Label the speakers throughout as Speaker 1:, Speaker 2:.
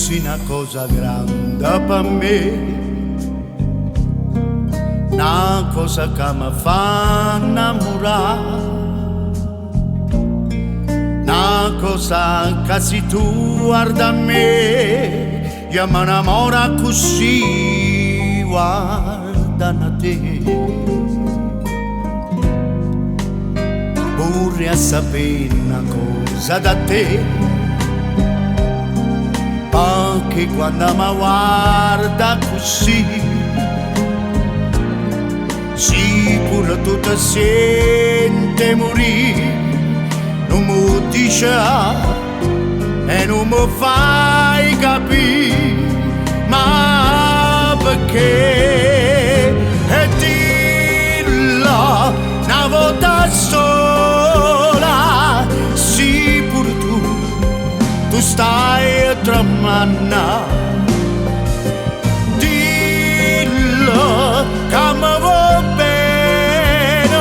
Speaker 1: sei una cosa grande per me, una cosa che mi fa innamorare, una cosa che se tu guarda a me, io mi innamoro così, guarda a te. Vorrei sapere una cosa da te, perché quando mi guarda così, sicuro tu ti senti morire, non mi dici e non mi fai capire, ma perché? E dillo una volta sola, sì pure tu stai tramando. Dillo che mi va bene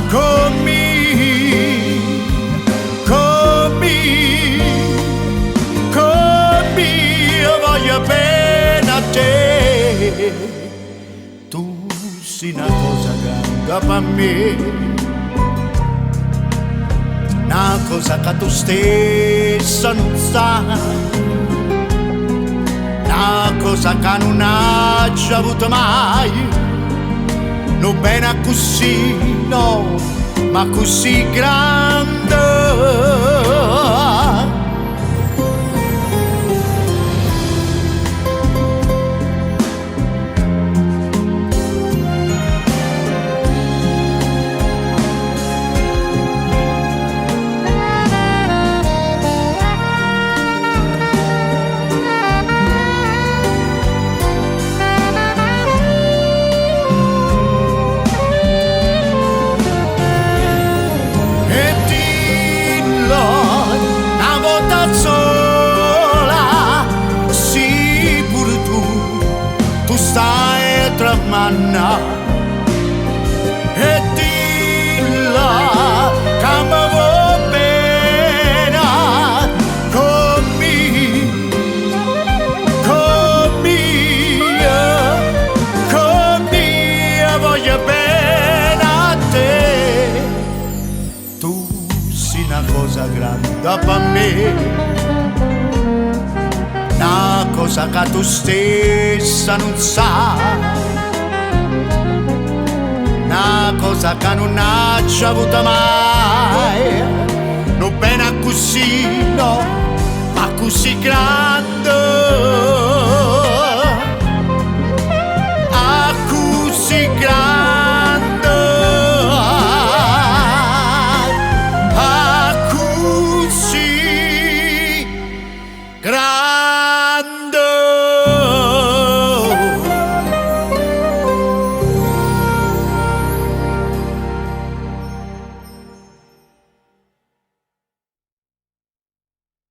Speaker 1: con me, io voglio bene a te. Tu sei una cosa grande per me, una cosa che tu stessa non sai, una cosa che non hai avuto mai, non bene così, no, ma così grande. Stai tramando e dillo che mi va bene con me, voglio bene a te. Tu sei una cosa grande per me, una cosa che tu stessa non sai, una cosa che non hai avuto mai, non bene così, no, ma così grande.